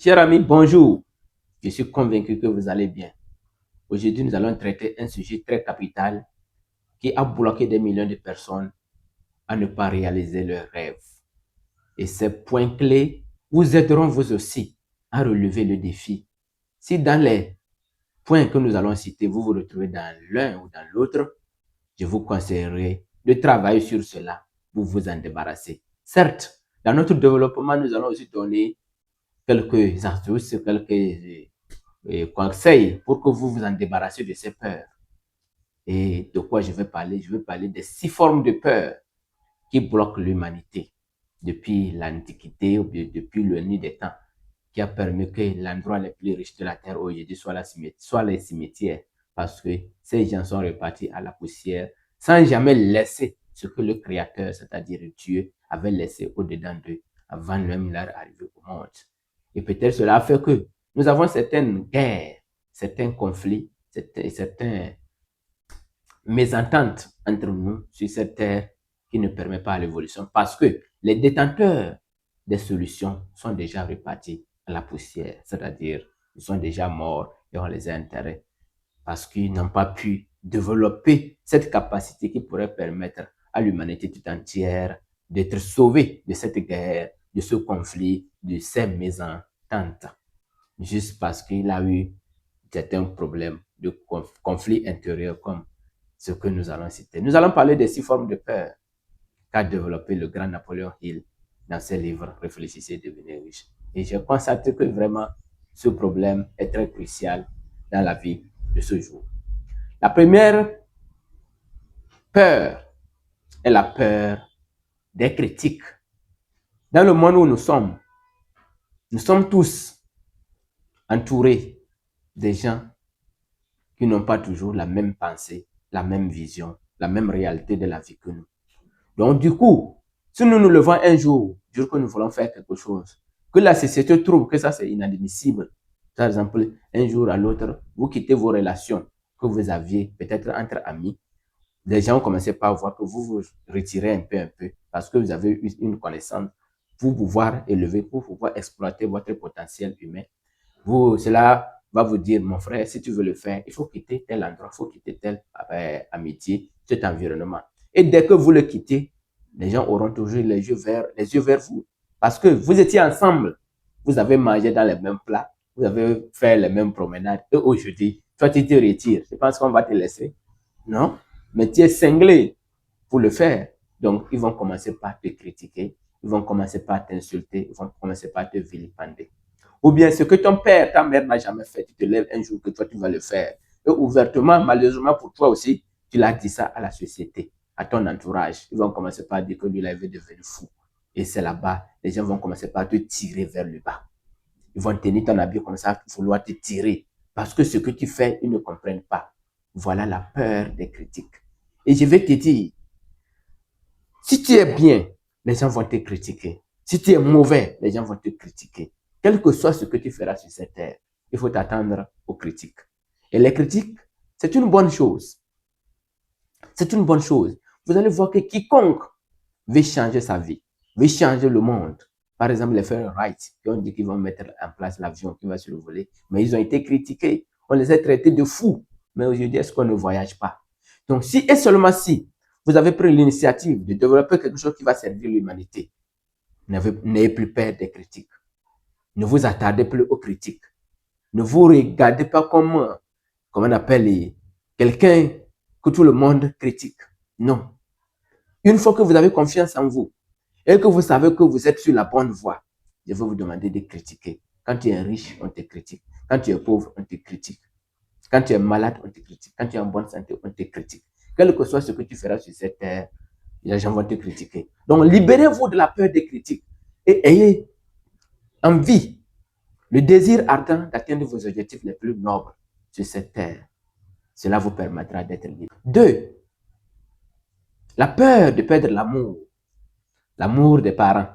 Chers amis, bonjour. Je suis convaincu que vous allez bien. Aujourd'hui, nous allons traiter un sujet très capital qui a bloqué des millions de personnes à ne pas réaliser leurs rêves. Et ces points clés vous aideront vous aussi à relever le défi. Si dans les points que nous allons citer, vous vous retrouvez dans l'un ou dans l'autre, je vous conseillerais de travailler sur cela pour vous en débarrasser. Certes, dans notre développement, nous allons aussi donner quelques astuces, quelques conseils pour que vous vous en débarrassiez de ces peurs. Et de quoi je vais parler? Je vais parler des 6 formes de peur qui bloquent l'humanité depuis l'Antiquité ou bien depuis le nid des temps, qui a permis que l'endroit le plus riche de la terre aujourd'hui soit les cimetières, parce que ces gens sont repartis à la poussière sans jamais laisser ce que le Créateur, c'est-à-dire Dieu, avait laissé au-dedans d'eux avant même leur arrivée au monde. Et peut-être cela a fait que nous avons certaines guerres, certains conflits, certaines mésententes entre nous sur cette terre qui ne permet pas l'évolution parce que les détenteurs des solutions sont déjà repartis à la poussière, c'est-à-dire ils sont déjà morts et on les a enterrés parce qu'ils n'ont pas pu développer cette capacité qui pourrait permettre à l'humanité tout entière d'être sauvée de cette guerre, de ce conflit, de ces mésententes, juste parce qu'il a eu certains problèmes de conflit intérieur comme ce que nous allons citer. Nous allons parler des 6 formes de peur qu'a développé le grand Napoléon Hill dans ses livres Réfléchissez et devenez riche. Et j'ai constaté que vraiment ce problème est très crucial dans la vie de ce jour. La première peur est la peur des critiques. Dans le monde où nous sommes tous entourés des gens qui n'ont pas toujours la même pensée, la même vision, la même réalité de la vie que nous. Donc, du coup, si nous nous levons un jour, dire que nous voulons faire quelque chose, que la société trouve que ça c'est inadmissible, par exemple, un jour à l'autre, vous quittez vos relations que vous aviez peut-être entre amis, les gens commencent par voir que vous vous retirez un peu, parce que vous avez eu une connaissance pour pouvoir élever, pour pouvoir exploiter votre potentiel humain. Cela va vous dire, mon frère, si tu veux le faire, il faut quitter tel endroit, il faut quitter telle amitié, cet environnement. Et dès que vous le quittez, les gens auront toujours les yeux vers vous. Parce que vous étiez ensemble, vous avez mangé dans les mêmes plats, vous avez fait les mêmes promenades. Et aujourd'hui, toi, tu te retires. Je pense qu'on va te laisser. Non, mais tu es cinglé pour le faire. Donc, ils vont commencer par te critiquer, ils vont commencer par t'insulter, ils vont commencer par te vilipender. Ou bien ce que ton père, ta mère n'a jamais fait, tu te lèves un jour que toi, tu vas le faire. Et ouvertement, malheureusement pour toi aussi, tu l'as dit ça à la société, à ton entourage. Ils vont commencer par dire que lui, il est devenu fou. Et c'est là-bas, les gens vont commencer par te tirer vers le bas. Ils vont tenir ton habit comme ça, vouloir te tirer. Parce que ce que tu fais, ils ne comprennent pas. Voilà la peur des critiques. Et je vais te dire, si tu es bien, les gens vont te critiquer. Si tu es mauvais, les gens vont te critiquer. Quel que soit ce que tu feras sur cette terre, il faut t'attendre aux critiques. Et les critiques, c'est une bonne chose. C'est une bonne chose. Vous allez voir que quiconque veut changer sa vie, veut changer le monde, par exemple les frères Wright, qui ont dit qu'ils vont mettre en place l'avion qui va se le voler, mais ils ont été critiqués. On les a traités de fous. Mais aujourd'hui, est-ce qu'on ne voyage pas? Donc, si et seulement si vous avez pris l'initiative de développer quelque chose qui va servir l'humanité, n'ayez plus peur des critiques. Ne vous attardez plus aux critiques. Ne vous regardez pas comme on appelle, quelqu'un que tout le monde critique. Non. Une fois que vous avez confiance en vous et que vous savez que vous êtes sur la bonne voie, je vais vous demander de critiquer. Quand tu es riche, on te critique. Quand tu es pauvre, on te critique. Quand tu es malade, on te critique. Quand tu es en bonne santé, on te critique. Quel que soit ce que tu feras sur cette terre, les gens vont te critiquer. Donc, libérez-vous de la peur des critiques et ayez envie, le désir ardent d'atteindre vos objectifs les plus nobles sur cette terre. Cela vous permettra d'être libre. 2. La peur de perdre l'amour. L'amour des parents,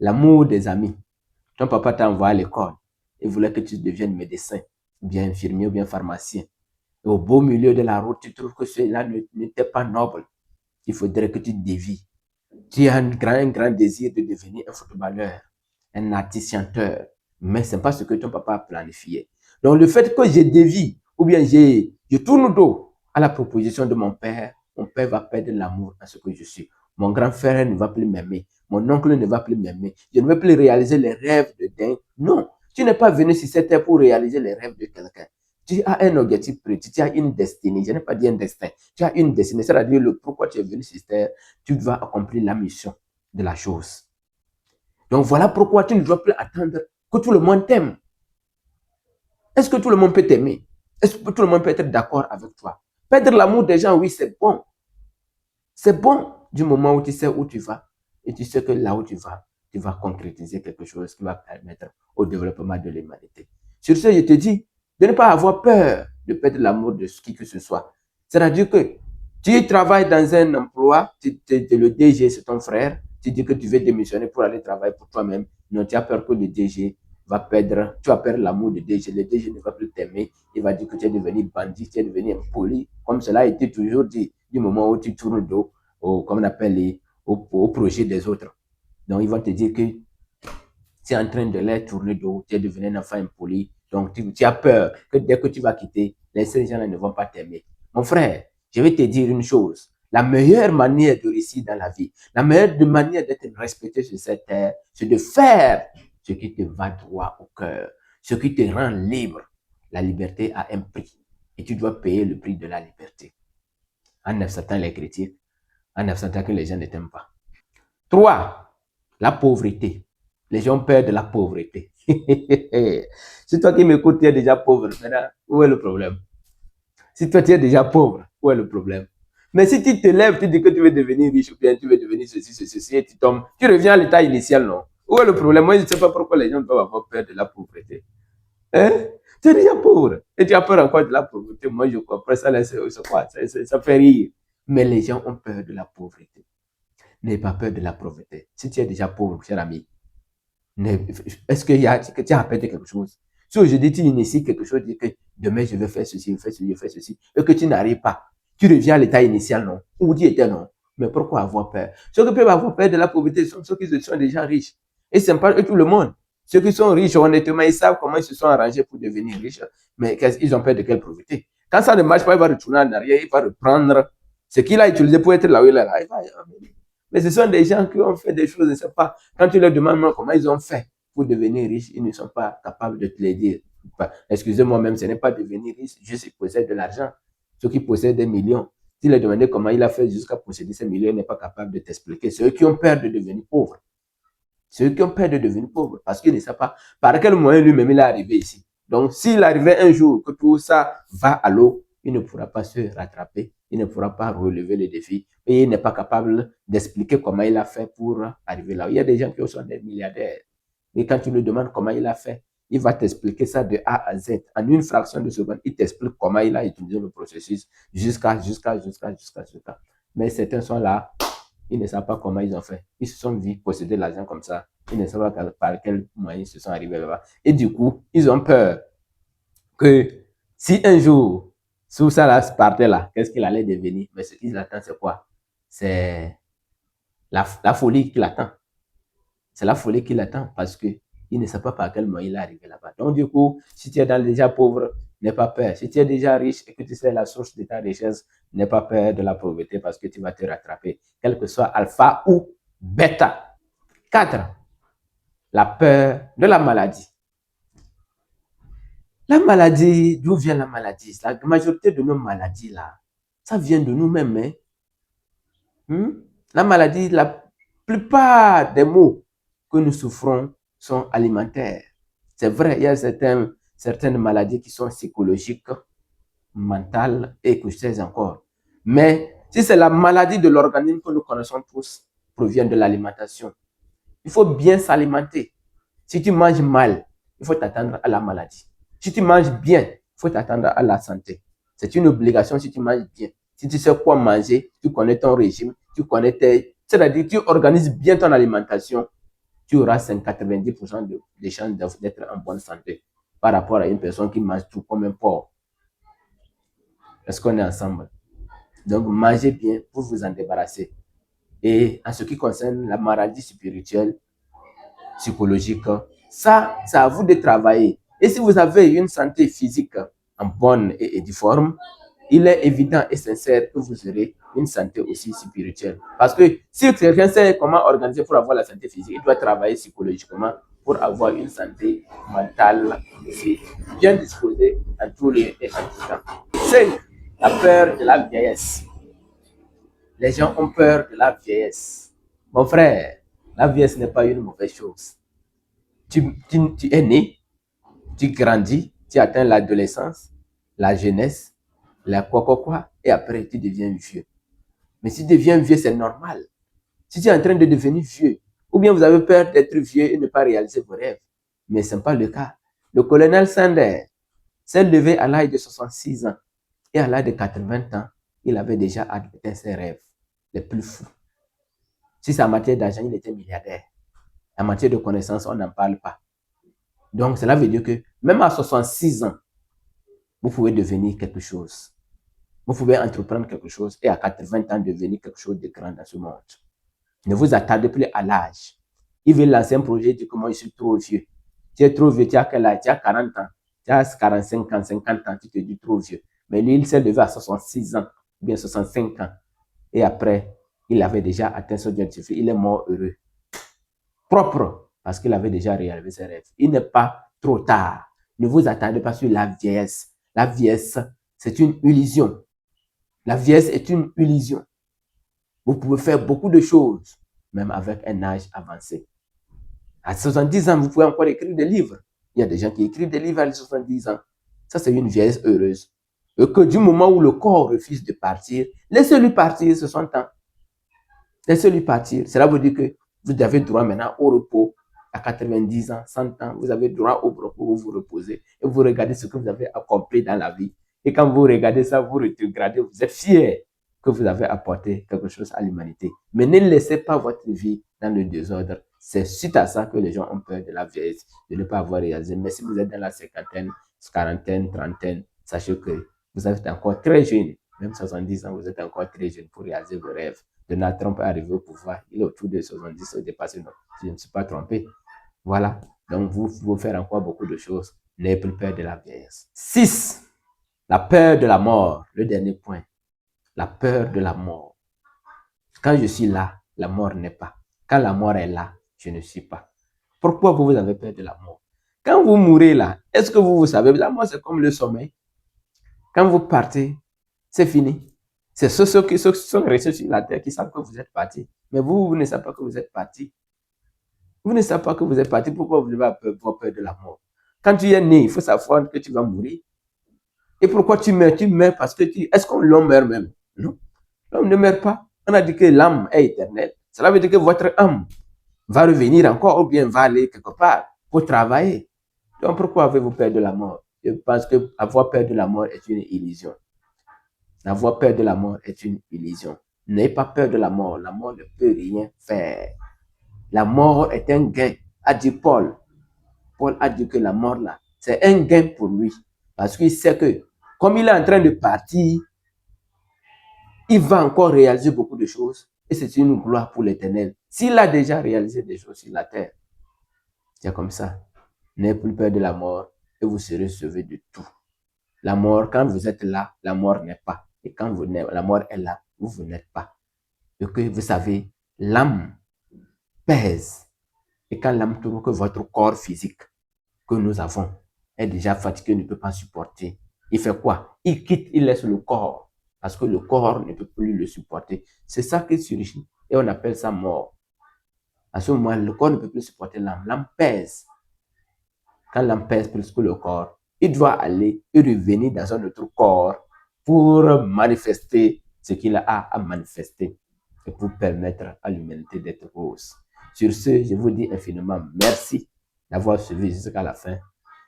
l'amour des amis. Ton papa t'a envoyé à l'école et voulait que tu deviennes médecin, ou bien infirmier, ou bien pharmacien. Et au beau milieu de la route, tu trouves que cela n'était pas noble. Il faudrait que tu dévies. Tu as un grand désir de devenir un footballeur, un artiste chanteur, Mais ce n'est pas ce que ton papa a planifié. Donc, le fait que je dévie, ou bien je tourne dos à la proposition de mon père va perdre l'amour à ce que je suis. Mon grand frère ne va plus m'aimer. Mon oncle ne va plus m'aimer. Je ne vais plus réaliser les rêves de dingue. Non, tu n'es pas venu sur cette terre pour réaliser les rêves de quelqu'un. Tu as un objectif précis, tu as une destinée. Je n'ai pas dit un destin. Tu as une destinée, c'est-à-dire le pourquoi tu es venu sur cette terre. Tu dois accomplir la mission de la chose. Donc voilà pourquoi tu ne dois plus attendre que tout le monde t'aime. Est-ce que tout le monde peut t'aimer? Est-ce que tout le monde peut être d'accord avec toi? Perdre l'amour des gens, oui, c'est bon. C'est bon du moment où tu sais où tu vas et tu sais que là où tu vas concrétiser quelque chose qui va permettre au développement de l'humanité. Sur ce, je te dis de ne pas avoir peur de perdre l'amour de qui que ce soit. C'est-à-dire que tu travailles dans un emploi, le DG, c'est ton frère, tu dis que tu veux démissionner pour aller travailler pour toi-même. Non, tu as peur que le DG tu vas perdre l'amour du DG. Le DG ne va plus t'aimer. Il va dire que tu es devenu bandit, tu es devenu impoli, comme cela a été toujours dit du moment où tu tournes dos comme on appelle au projet des autres. Donc, ils vont te dire que tu es en train de les tourner dos, tu es devenu un enfant impoli. Donc, tu as peur que dès que tu vas quitter, ces gens-là ne vont pas t'aimer. Mon frère, je vais te dire une chose. La meilleure manière de réussir dans la vie, la meilleure manière d'être respecté sur cette terre, c'est de faire ce qui te va droit au cœur, ce qui te rend libre. La liberté a un prix et tu dois payer le prix de la liberté. En acceptant les critiques, en acceptant que les gens ne t'aiment pas. 3. La pauvreté. Les gens ont peur de la pauvreté. Si toi qui m'écoutes, tu es déjà pauvre, maintenant, où est le problème? Si toi tu es déjà pauvre, où est le problème? Mais si tu te lèves, tu dis que tu veux devenir riche ou bien tu veux devenir ceci, et tu tombes, tu reviens à l'état initial, non? Où est le problème? Moi, je ne sais pas pourquoi les gens doivent avoir peur de la pauvreté. Hein? Tu es déjà pauvre. Et tu as peur encore de la pauvreté. Moi, je comprends ça, c'est quoi? Ça fait rire. Mais les gens ont peur de la pauvreté. N'aie pas peur de la pauvreté. Si tu es déjà pauvre, cher ami, est-ce que tu as appris quelque chose? Si aujourd'hui tu inities quelque chose, dis que demain je vais faire ceci, je vais faire ceci, je vais faire ceci, et que tu n'arrives pas, tu reviens à l'état initial, non? Où tu étais, non? Mais pourquoi avoir peur? Ceux qui peuvent avoir peur de la pauvreté sont ceux qui sont déjà riches. Et ce n'est pas tout le monde. Ceux qui sont riches, honnêtement, ils savent comment ils se sont arrangés pour devenir riches. Mais ils ont peur de quelle pauvreté? Quand ça ne marche pas, il va retourner en arrière, il va reprendre ce qu'il a utilisé pour être là où il est là. Mais ce sont des gens qui ont fait des choses, je ne sais pas. Quand tu leur demandes comment ils ont fait pour devenir riches, ils ne sont pas capables de te le dire. Excusez-moi même, ce n'est pas devenir riche, juste ils possèdent de l'argent. Ceux qui possèdent des millions, tu leur demandais comment il a fait jusqu'à posséder ces millions, il n'est pas capable de t'expliquer. Ceux qui ont peur de devenir pauvres. Ceux qui ont peur de devenir pauvres, parce qu'ils ne savent pas par quel moyen lui-même il est arrivé ici. Donc, s'il arrivait un jour que tout ça va à l'eau, il ne pourra pas se rattraper, il ne pourra pas relever le défi et il n'est pas capable d'expliquer comment il a fait pour arriver là. Il y a des gens qui sont des milliardaires. Et quand tu lui demandes comment il a fait, il va t'expliquer ça de A à Z. En une fraction de seconde, il t'explique comment il a utilisé le processus jusqu'à. Mais certains sont là, ils ne savent pas comment ils ont fait. Ils se sont vus posséder l'argent comme ça. Ils ne savent pas par quel moyen ils se sont arrivés là-bas. Et du coup, ils ont peur que si un jour, sous ça là, partait là, qu'est-ce qu'il allait devenir? Mais ce qu'ils attendent, c'est quoi? C'est la folie qui l'attend. C'est la folie qui l'attend parce que il ne sait pas par quel moyen il est arrivé là-bas. Donc, du coup, si tu es déjà pauvre, n'aie pas peur. Si tu es déjà riche et que tu sais la source de ta richesse, n'aie pas peur de la pauvreté parce que tu vas te rattraper, quel que soit alpha ou bêta. 4. La peur de la maladie. La maladie, d'où vient la maladie? La majorité de nos maladies, là, ça vient de nous-mêmes. Hein? La maladie, la plupart des maux que nous souffrons sont alimentaires. C'est vrai, il y a certaines maladies qui sont psychologiques, mentales et que je sais encore. Mais si c'est la maladie de l'organisme que nous connaissons tous, provient de l'alimentation. Il faut bien s'alimenter. Si tu manges mal, il faut t'attendre à la maladie. Si tu manges bien, il faut t'attendre à la santé. C'est une obligation si tu manges bien. Si tu sais quoi manger, tu connais ton régime, tu connais c'est-à-dire tu organises bien ton alimentation, tu auras 90% de chances d'être en bonne santé par rapport à une personne qui mange tout comme un porc. Est-ce qu'on est ensemble? Donc, mangez bien pour vous en débarrasser. Et en ce qui concerne la maladie spirituelle, psychologique, Ça, c'est à vous de travailler. Et si vous avez une santé physique en bonne et difforme, il est évident et sincère que vous aurez une santé aussi spirituelle. Parce que si quelqu'un sait comment organiser pour avoir la santé physique, il doit travailler psychologiquement pour avoir une santé mentale aussi bien disposée en tous les et en tout temps. 5. La peur de la vieillesse. Les gens ont peur de la vieillesse. Mon frère, la vieillesse n'est pas une mauvaise chose. Tu es né, tu grandis, tu atteins l'adolescence, la jeunesse, la quoi, et après tu deviens vieux. Mais si tu deviens vieux, c'est normal. Si tu es en train de devenir vieux, ou bien vous avez peur d'être vieux et ne pas réaliser vos rêves, mais ce n'est pas le cas. Le colonel Sanders s'est levé à l'âge de 66 ans et à l'âge de 80 ans, il avait déjà atteint ses rêves les plus fous. Si c'est en matière d'argent, il était milliardaire. En matière de connaissances, on n'en parle pas. Donc, cela veut dire que même à 66 ans, vous pouvez devenir quelque chose. Vous pouvez entreprendre quelque chose et à 80 ans, devenir quelque chose de grand dans ce monde. Ne vous attardez plus à l'âge. Il veut lancer un projet, il dit que moi, je suis trop vieux. Tu es trop vieux, tu as quel âge? Tu as 40 ans, tu as 45 ans, 50 ans, tu te dis trop vieux. Mais lui, il s'est levé à 66 ans, ou bien 65 ans. Et après, il avait déjà atteint son objectif. Il est mort heureux. Propre, parce qu'il avait déjà réalisé ses rêves. Il n'est pas trop tard. Ne vous attardez pas sur la vieillesse. La vieillesse, c'est une illusion. La vieillesse est une illusion. Vous pouvez faire beaucoup de choses, même avec un âge avancé. À 70 ans, vous pouvez encore écrire des livres. Il y a des gens qui écrivent des livres à 70 ans. Ça, c'est une vieillesse heureuse. Et que du moment où le corps refuse de partir, laissez-lui partir 60 ans. Laissez-lui partir. Cela veut dire que vous avez droit maintenant au repos. À 90 ans, 100 ans, vous avez droit au repos, vous vous reposez et vous regardez ce que vous avez accompli dans la vie. Et quand vous regardez ça, vous regardez, vous êtes fiers que vous avez apporté quelque chose à l'humanité. Mais ne laissez pas votre vie dans le désordre. C'est suite à ça que les gens ont peur de la vieillesse, de ne pas avoir réalisé. Mais si vous êtes dans la cinquantaine, quarantaine, trentaine, sachez que vous êtes encore très jeune. Même 70 ans, vous êtes encore très jeune pour réaliser vos rêves. Donald Trump est arrivé au pouvoir. Il est autour de 70 au dépassé. Non, je ne me suis pas trompé. Voilà. Donc, vous pouvez faire encore beaucoup de choses. N'ayez plus peur de la vieillesse. 6. La peur de la mort. Le dernier point. La peur de la mort. Quand je suis là, la mort n'est pas. Quand la mort est là, je ne suis pas. Pourquoi vous avez peur de la mort? Quand vous mourrez là, est-ce que vous savez, la mort c'est comme le sommeil. Quand vous partez, c'est fini. C'est ceux qui sont restés sur la terre qui savent que vous êtes parti. Mais vous ne savez pas que vous êtes parti. Vous ne savez pas que vous êtes parti. Pourquoi vous devez avoir peur de la mort? Quand tu es né, il faut savoir que tu vas mourir. Et pourquoi tu meurs? Tu meurs parce que est-ce que l'homme meurt même? Non. L'homme ne meurt pas. On a dit que l'âme est éternelle. Cela veut dire que votre âme va revenir encore ou bien va aller quelque part pour travailler. Donc pourquoi avez-vous peur de la mort? Je pense que avoir peur de la mort est une illusion. Avoir peur de la mort est une illusion. N'ayez pas peur de la mort. La mort ne peut rien faire. La mort est un gain, a dit Paul. Paul a dit que la mort là, c'est un gain pour lui. Parce qu'il sait que, comme il est en train de partir, il va encore réaliser beaucoup de choses. Et c'est une gloire pour l'Éternel. S'il a déjà réalisé des choses sur la terre, c'est comme ça. N'ayez plus peur de la mort et vous serez sauvés de tout. La mort, quand vous êtes là, la mort n'est pas. Et quand la mort est là, vous n'êtes pas. Et que vous savez, l'âme pèse. Et quand l'âme trouve que votre corps physique que nous avons est déjà fatigué, ne peut pas supporter, il fait quoi? Il quitte, il laisse le corps. Parce que le corps ne peut plus le supporter. C'est ça qui surgit. Et on appelle ça mort. À ce moment, le corps ne peut plus supporter l'âme. L'âme pèse. Quand l'âme pèse plus que le corps, il doit aller et revenir dans un autre corps pour manifester ce qu'il a à manifester et pour permettre à l'humanité d'être rose. Sur ce, je vous dis infiniment merci d'avoir suivi jusqu'à la fin.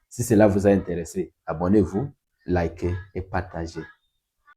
Si cela vous a intéressé, abonnez-vous, likez et partagez.